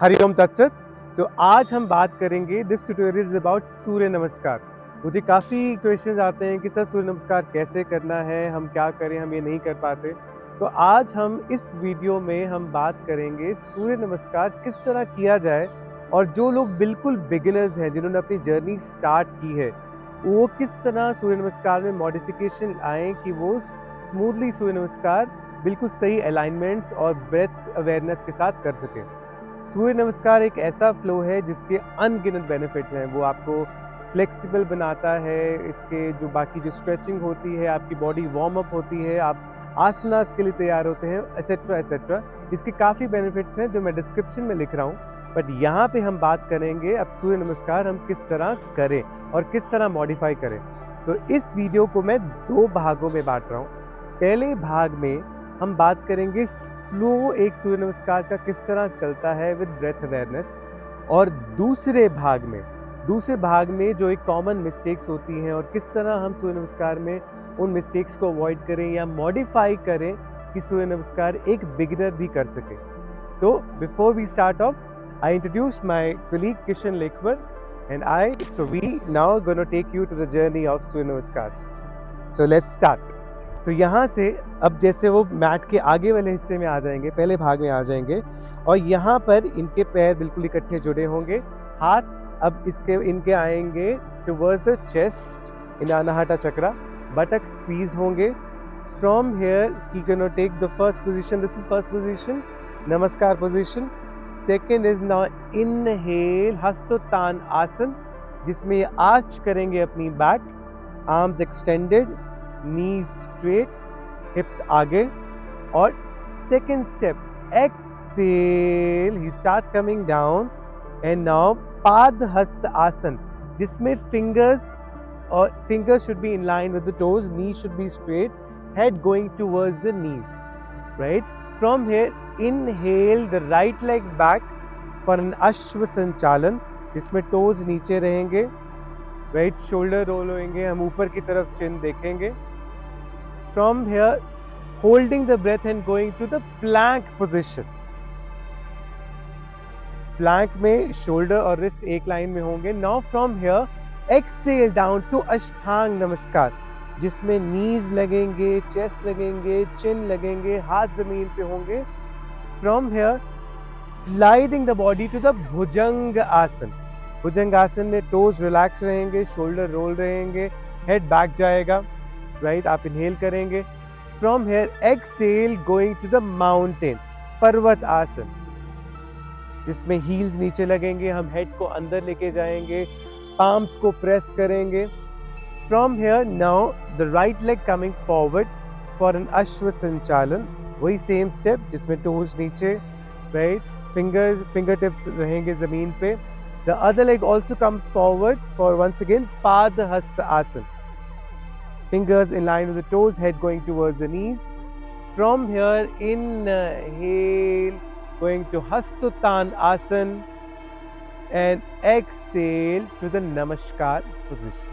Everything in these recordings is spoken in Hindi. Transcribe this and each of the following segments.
हरिओम तत्सत। तो आज हम बात करेंगे, दिस ट्यूटोरियल इज अबाउट सूर्य नमस्कार। मुझे काफ़ी क्वेश्चंस आते हैं कि सर सूर्य नमस्कार कैसे करना है, हम क्या करें, हम ये नहीं कर पाते। तो आज हम इस वीडियो में हम बात करेंगे सूर्य नमस्कार किस तरह किया जाए, और जो लोग बिल्कुल बिगिनर्स हैं, जिन्होंने अपनी जर्नी स्टार्ट की है, वो किस तरह सूर्य नमस्कार में मॉडिफिकेशन आए कि वो स्मूथली सूर्य नमस्कार बिल्कुल सही अलाइनमेंट्स और ब्रेथ अवेयरनेस के साथ कर सकें। सूर्य नमस्कार एक ऐसा फ्लो है जिसके अनगिनत बेनिफिट्स हैं। वो आपको फ्लेक्सिबल बनाता है, इसके जो बाकी जो स्ट्रेचिंग होती है, आपकी बॉडी वार्म अप होती है, आप आसनास के लिए तैयार होते हैं, एसेट्रा एसेट्रा। इसके काफ़ी बेनिफिट्स हैं जो मैं डिस्क्रिप्शन में लिख रहा हूँ, बट यहाँ पे हम बात करेंगे अब सूर्य नमस्कार हम किस तरह करें और किस तरह मॉडिफाई करें। तो इस वीडियो को मैं 2 भागों में बांट रहा हूँ। पहले भाग में हम बात करेंगे फ्लो एक सूर्य नमस्कार का किस तरह चलता है विद ब्रेथ अवेयरनेस, और दूसरे भाग में जो एक कॉमन मिस्टेक्स होती हैं और किस तरह हम सूर्य नमस्कार में उन मिस्टेक्स को अवॉइड करें या मॉडिफाई करें कि सूर्य नमस्कार एक बिगिनर भी कर सके। तो before we start off, I introduce my colleague Kishan Lekhwar and so we now gonna take you to the journey of Surya Namaskar. So let's start. तो यहाँ से अब जैसे वो मैट के आगे वाले हिस्से में आ जाएंगे, पहले भाग में आ जाएंगे, और यहाँ पर इनके पैर बिल्कुल इकट्ठे जुड़े होंगे। हाथ अब इनके आएंगे towards the chest in Anahata chakra. Buttock squeeze होंगे। From here he can take the first position. This is first position, namaskar position. Second is now inhale Hastotthan asana, जिसमें ये आर्च करेंगे अपनी back, arms extended, knees straight, hips आगे। और second step, exhale, he start coming down, and now padhast आसन, जिसमें fingers should be in line with the toes, knees should be straight, head going towards the knees, right? From here, inhale the right leg back for an Ashwa Sanchalan, जिसमें toes नीचे रहेंगे, right? Shoulder roll होंगे, हम ऊपर की तरफ chin देखेंगे। From here, holding the breath and going to the plank position. Plank में shoulder और wrist एक लाइन में होंगे। Now from here, exhale down to Ashtang नमस्कार, जिसमें knees लगेंगे, chest लगेंगे, chin लगेंगे, हाथ जमीन पे होंगे। From here, sliding the body to the Bhujanga आसन। भुजंग आसन में toes relax रहेंगे, shoulder roll रहेंगे, head back जाएगा, राइट? आप इनहेल करेंगे। From here exhale going to the mountain, पर्वत आसन, जिसमें हील्स नीचे लगेंगे, हम हेड को अंदर लेके जाएंगे, पाम्स को प्रेस करेंगे। From here now the right leg coming forward for an अश्व संचालन, वही सेम स्टेप जिसमें टोज नीचे, राइट? फिंगर टिप्स रहेंगे जमीन पे। The other leg also comes forward for once again पादहस्त आसन, fingers in line with the toes, head going towards the knees. From here, inhale, going to Hastottan Asan, and exhale to the Namaskar position.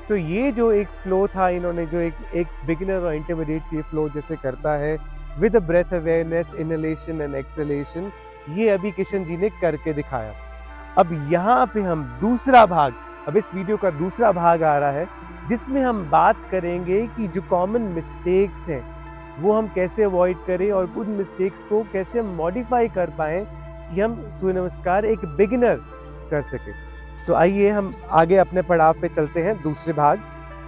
So ये जो एक फ्लो था, इन्होंने जो एक बिगिनर और इंटरमीडिएट ये फ्लो जैसे करता है with breath awareness, inhalation and exhalation, ये अभी किशन जी ने करके दिखाया। अब यहाँ पे हम दूसरा भाग, अब इस वीडियो का दूसरा भाग आ रहा है, जिसमें हम बात करेंगे कि जो कॉमन मिस्टेक्स हैं वो हम कैसे अवॉइड करें और उन मिस्टेक्स को कैसे हम मॉडिफाई कर पाएँ कि हम सूर्य नमस्कार एक बिगिनर कर सके। सो आइए हम आगे अपने पड़ाव पे चलते हैं, दूसरे भाग।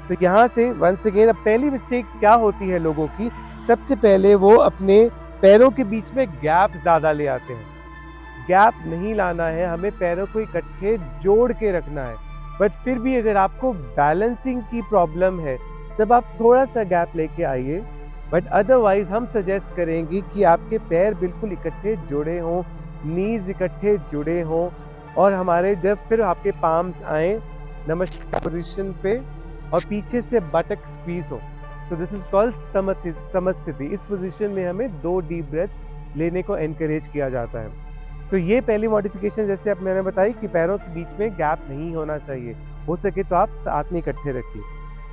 सो यहाँ से वंस अगेन, अब पहली मिस्टेक क्या होती है लोगों की? सबसे पहले वो अपने पैरों के बीच में गैप ज़्यादा ले आते हैं। गैप नहीं लाना है, हमें पैरों को इकट्ठे जोड़ के रखना है। बट फिर भी अगर आपको बैलेंसिंग की प्रॉब्लम है तब आप थोड़ा सा गैप लेके आइए, बट अदरवाइज हम सजेस्ट करेंगे कि आपके पैर बिल्कुल इकट्ठे जुड़े हों, नीज इकट्ठे जुड़े हों, और हमारे जब फिर आपके पाम्स आए नमस्कार पोजीशन पे और पीछे से बटक स्क्वीज हो। So this is called Samasthiti. इस पोजीशन में हमें 2 डीप ब्रेथ्स लेने को एनकरेज किया जाता है। सो ये पहली मॉडिफिकेशन जैसे अब मैंने बताई कि पैरों के बीच में गैप नहीं होना चाहिए, हो सके तो आप साथ में इकट्ठे रखिए।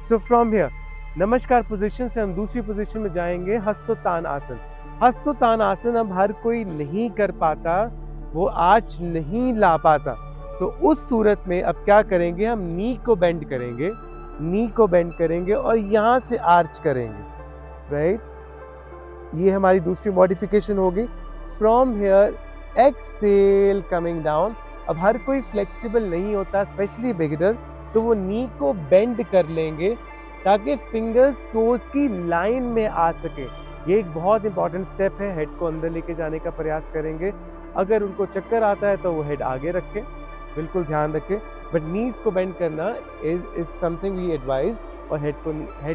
सो फ्रॉम हियर नमस्कार पोजीशन से हम दूसरी पोजीशन में जाएंगे, हस्तोत्थान आसन। हस्तोत्थानासन अब हर कोई नहीं कर पाता, वो आर्च नहीं ला पाता, तो उस सूरत में अब क्या करेंगे, हम नी को बेंड करेंगे, नी को बेंड करेंगे और यहाँ से आर्च करेंगे, राइट। ये हमारी दूसरी मॉडिफिकेशन होगी। From here exhale coming down. अब हर कोई फ्लेक्सिबल नहीं होता, स्पेशली बिगिनर, तो वो नी को बेंड कर लेंगे ताकि फिंगर्स टोज की लाइन में आ सके। ये एक बहुत इंपॉर्टेंट स्टेप है। हेड को अंदर लेके जाने का प्रयास करेंगे। अगर उनको चक्कर आता है तो वो हेड आगे रखें, बिल्कुल ध्यान रखें, बट नीज को बेंड करना इज समथिंग वी एडवाइज, और हेड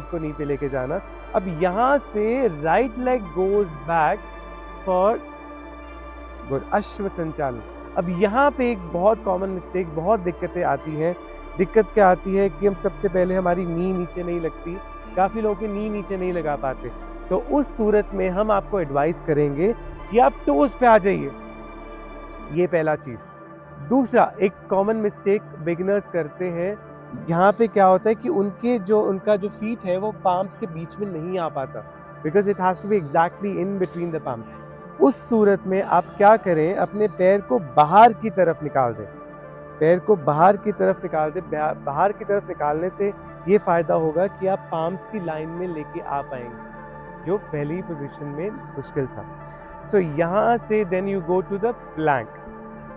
को नी पे लेके जाना। अब यहाँ से right leg goes back for good अश्व संचालन। अब यहाँ पे एक बहुत कॉमन मिस्टेक, बहुत दिक्कतें आती हैं। दिक्कत क्या आती है कि हम सबसे पहले हमारी नी नीचे नहीं लगती, काफ़ी लोगों की नी नीचे नहीं लगा पाते, तो उस सूरत में हम आपको एडवाइस करेंगे कि आप टोज पे आ जाइए, ये पहला चीज़। दूसरा, एक कॉमन मिस्टेक बिगिनर्स करते हैं, यहाँ पे क्या होता है कि उनका जो फीट है वो पाम्स के बीच में नहीं आ पाता, because it has to be exactly in between the palms. उस सूरत में आप क्या करें, अपने पैर को बाहर की तरफ निकाल दें, पैर को बाहर की तरफ निकाल दें। बाहर की तरफ निकालने से ये फायदा होगा कि आप पाम्स की लाइन में लेके आ पाएंगे, जो पहली पोजीशन में मुश्किल था। सो यहाँ से then you go to the plank.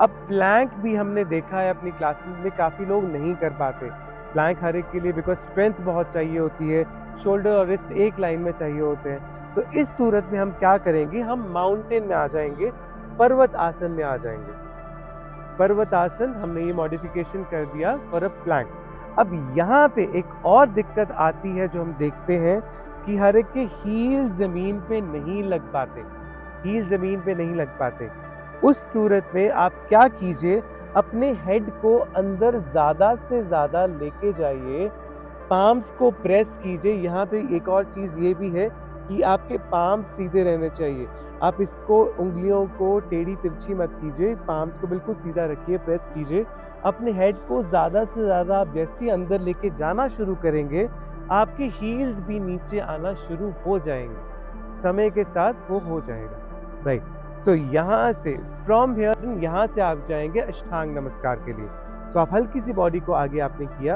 अब प्लैंक भी हमने देखा है अपनी क्लासेस में, काफ़ी लोग नहीं कर पाते प्लैंक हर एक के लिए, बिकॉज स्ट्रेंथ बहुत चाहिए होती है, शोल्डर और रिस्ट एक लाइन में चाहिए होते हैं। तो इस सूरत में हम क्या करेंगे, हम माउंटेन में आ जाएंगे, पर्वत आसन में आ जाएंगे। पर्वत आसन हमने ये मॉडिफिकेशन कर दिया फॉर अ प्लैंक। अब यहाँ पे एक और दिक्कत आती है जो हम देखते हैं कि हर एक के हील जमीन पे नहीं लग पाते, हील जमीन पे नहीं लग पाते। उस सूरत में आप क्या कीजिए, अपने हेड को अंदर ज्यादा से ज्यादा लेके जाइए, पाम्स को प्रेस कीजिए। यहाँ पे एक और चीज ये भी है कि आपके पाम्स सीधे रहने चाहिए। आप इसको, उंगलियों को टेढ़ी तिरछी मत कीजिए, पाम्स को बिल्कुल सीधा रखिए, प्रेस कीजिए। अपने हेड को ज्यादा से ज्यादा आप जैसे अंदर लेके जाना शुरू करेंगे, आपके हील्स भी नीचे आना शुरू हो जाएंगे, समय के साथ वो हो जाएगा, राइट। सो यहाँ से फ्रॉम हियर, यहाँ से आप जाएंगे अष्टांग नमस्कार के लिए। सो आप हल्की सी बॉडी को आगे आपने किया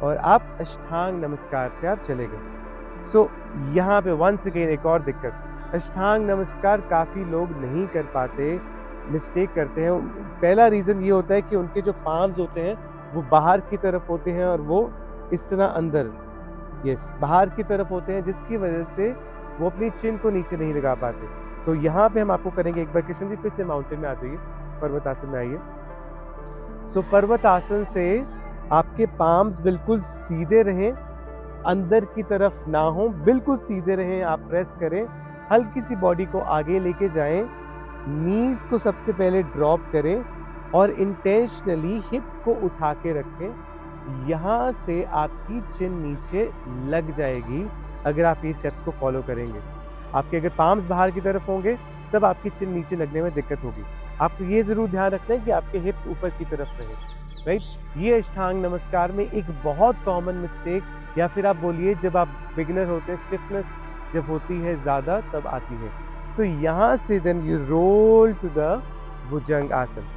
और आप अष्टांग नमस्कार पे आप चले गए। सो यहाँ पे वंस अगेन एक और दिक्कत, अष्टांग नमस्कार काफ़ी लोग नहीं कर पाते, मिस्टेक करते हैं। पहला रीज़न ये होता है कि उनके जो पाम्स होते हैं वो बाहर की तरफ होते हैं और वो इस तरह अंदर, यस, बाहर की तरफ होते हैं, जिसकी वजह से वो अपनी चिन को नीचे नहीं लगा पाते। तो यहाँ पे हम आपको करेंगे एक बार, किशन जी फिर से माउंटेन में आ जाइए, पर्वत आसन में आइए। सो पर्वत आसन से आपके पाम्स बिल्कुल सीधे रहें, अंदर की तरफ ना हो, बिल्कुल सीधे रहें। आप प्रेस करें, हल्की सी बॉडी को आगे लेके जाएं, नीज को सबसे पहले ड्रॉप करें और इंटेंशनली हिप को उठा के रखें। यहाँ से आपकी चिन नीचे लग जाएगी अगर आप ये स्टेप्स को फॉलो करेंगे। आपके अगर पाम्स बाहर की तरफ होंगे तब आपकी चिन नीचे लगने में दिक्कत होगी। आपको ये जरूर ध्यान रखना है कि आपके हिप्स ऊपर की तरफ रहे, राइट। ये अष्टांग नमस्कार में एक बहुत कॉमन मिस्टेक, या फिर आप बोलिए जब आप बिगिनर होते हैं, स्टिफनेस जब होती है ज़्यादा तब आती है। सो यहाँ से then you roll to the Bhujang asana.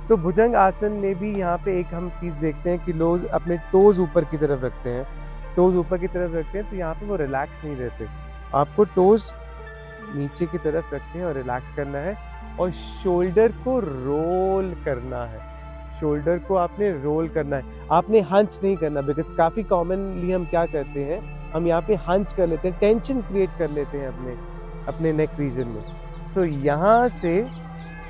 So भुजंग आसन में भी यहाँ पे एक हम चीज़ देखते हैं कि लोग अपने टोज ऊपर की तरफ रखते हैं, टोज ऊपर की तरफ रखते हैं, तो यहाँ पे वो रिलैक्स नहीं रहते। आपको टोज नीचे की तरफ रखते हैं और रिलैक्स करना है, और शोल्डर को रोल करना है, शोल्डर को आपने रोल करना है, आपने हंच नहीं करना। बिकॉज काफ़ी कॉमनली हम क्या करते हैं, हम यहाँ पे हंच कर लेते हैं, टेंशन क्रिएट कर लेते हैं अपने नेक रीजन में। सो यहाँ से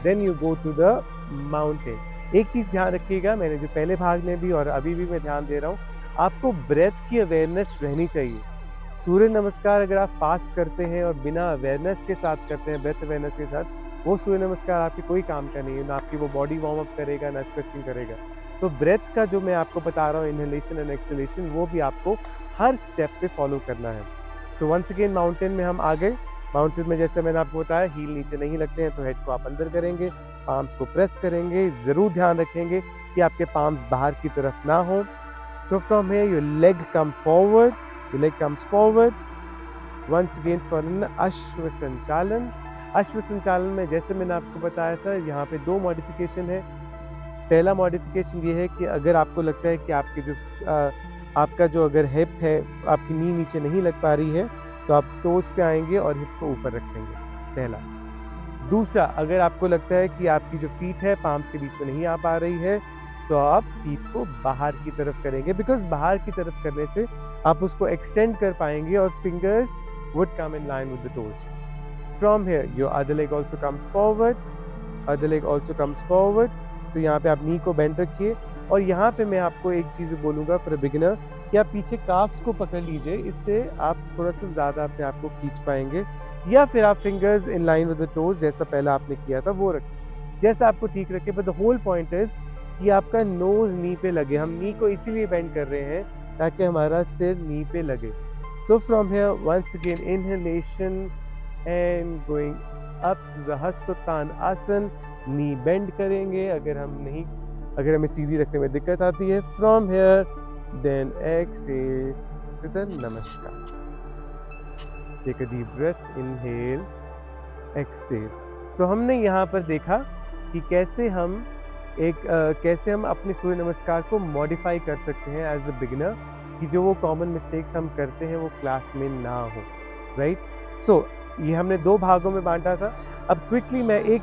then you go to the mountain. एक चीज़ ध्यान रखिएगा, मैंने जो पहले भाग में भी और अभी भी मैं ध्यान दे रहा हूँ, आपको ब्रेथ की अवेयरनेस रहनी चाहिए। सूर्य नमस्कार अगर आप फास्ट करते हैं और बिना अवेयरनेस के साथ करते हैं, ब्रेथ अवेयरनेस के साथ, वो सूर्य नमस्कार आपकी कोई काम का नहीं है, ना आपकी वो बॉडी वार्म अप करेगा, ना स्ट्रेचिंग करेगा। तो ब्रेथ का जो मैं आपको बता रहा हूँ, इनहेलेशन एंड एक्सहेलेशन, वो भी आपको हर स्टेप पे फॉलो करना है। सो वंस अगेन माउंटेन में हम आ गए। माउंटेन में जैसे मैंने आपको बताया, हील नीचे नहीं लगते हैं, तो हेड को आप अंदर करेंगे, पाम्स को प्रेस करेंगे, ज़रूर ध्यान रखेंगे कि आपके पाम्स बाहर की तरफ ना हो। सो from here your leg come forward, your leg comes forward once again for an Ashwa Sanchalan. अश्व संचालन में जैसे मैंने आपको बताया था, यहाँ पे 2 मॉडिफिकेशन है। पहला मॉडिफिकेशन ये है कि अगर आपको लगता है कि आपका जो अगर हिप है, आपकी नी नीचे नहीं लग पा रही है, तो आप टोज़ पे आएँगे और हिप को ऊपर रखेंगे, पहला। दूसरा, अगर आपको लगता है कि आपकी जो फीट है, पाम्स के बीच में नहीं आ पा रही है, तो आप फीट को बाहर की तरफ करेंगे, बिकॉज़ बाहर की तरफ करने से आप उसको एक्सटेंड कर पाएँगे और fingers would come in line with the toes. From here, your other leg also comes forward, other leg also comes forward. So यहाँ पे आप नी को बेंड रखिए और यहाँ पे मैं आपको एक चीज़ बोलूँगा फॉर अ बिगिनर कि आप पीछे काफ्स को पकड़ लीजिए, इससे आप थोड़ा सा ज़्यादा अपने आप को खींच पाएंगे, या फिर आप fingers in line with the toes जैसा पहला आपने किया था वो रखें, जैसा आपको ठीक रखे। But the whole point is कि आपका नोज नी पे लगे। हम नी को इसीलिए बेंड कर रहे हैं ताकि हमारा सिर नी पे लगे। So from here once again inhalation and going up to the Hastotthan asana, knee bend करेंगे अगर हमें सीधी रखने में दिक्कत आती है। From here then exhale to the namaskar. Take a deep breath, inhale, exhale. So हमने यहाँ पर देखा कि कैसे हम अपने सूर्य नमस्कार को मॉडिफाई कर सकते हैं एज अ बिगिनर, कि जो वो कॉमन मिस्टेक्स हम करते हैं वो क्लास में ना हो, राइट। सो ये हमने 2 भागों में बांटा था। अब क्विकली मैं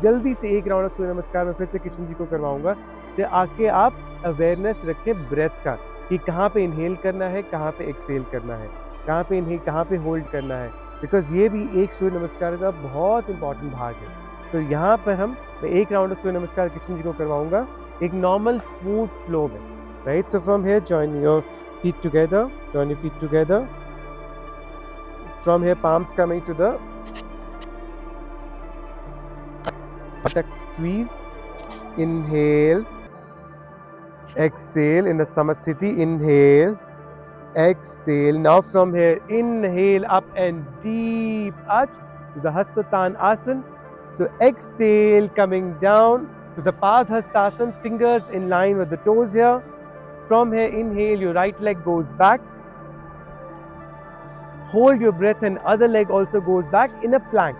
जल्दी से एक राउंड सूर्य नमस्कार में फिर से किशन जी को करवाऊंगा, तो आके आप अवेयरनेस रखें ब्रेथ का, कि कहाँ पे इनहेल करना है, कहाँ पे एक्सेल करना है, कहाँ पे इनहेल, कहाँ पे होल्ड करना है, बिकॉज ये भी एक सूर्य नमस्कार का बहुत इंपॉर्टेंट भाग है। तो यहाँ पर मैं एक राउंड सूर्य नमस्कार किशन जी को करवाऊंगा एक नॉर्मल स्मूथ फ्लो में, right. So from here join your feet together, join your feet together. From here, palms coming to the buttock squeeze. Inhale, exhale in the Samasthiti. Inhale, exhale. Now from here, inhale up and deep arch to the Hastatan Asana. So exhale, coming down to the Padhastasana, fingers in line with the toes here. From here, inhale, your right leg goes back. Hold your breath and other leg also goes back in a plank.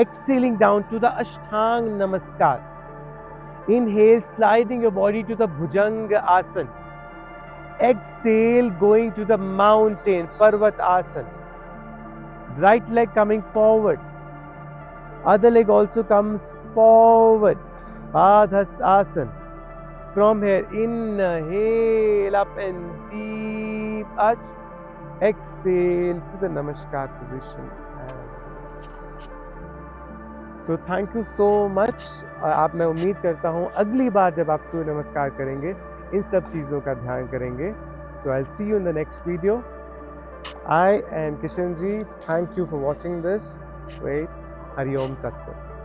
Exhaling down to the Ashtang Namaskar. Inhale, sliding your body to the Bhujanga Asana. Exhale, going to the mountain, Parvat Asana. Right leg coming forward. Other leg also comes forward, Padhastasana. From here, inhale up and deep arch. Exhale to the Namaskar position and relax. So thank you so much. मैं उम्मीद करता हूँ अगली बार जब आप सूर्य नमस्कार करेंगे इन सब चीज़ों का ध्यान करेंगे. So I'll see you in the next video. I and Kishan ji, thank you for watching this. Wait, Hari Om Tat Sat.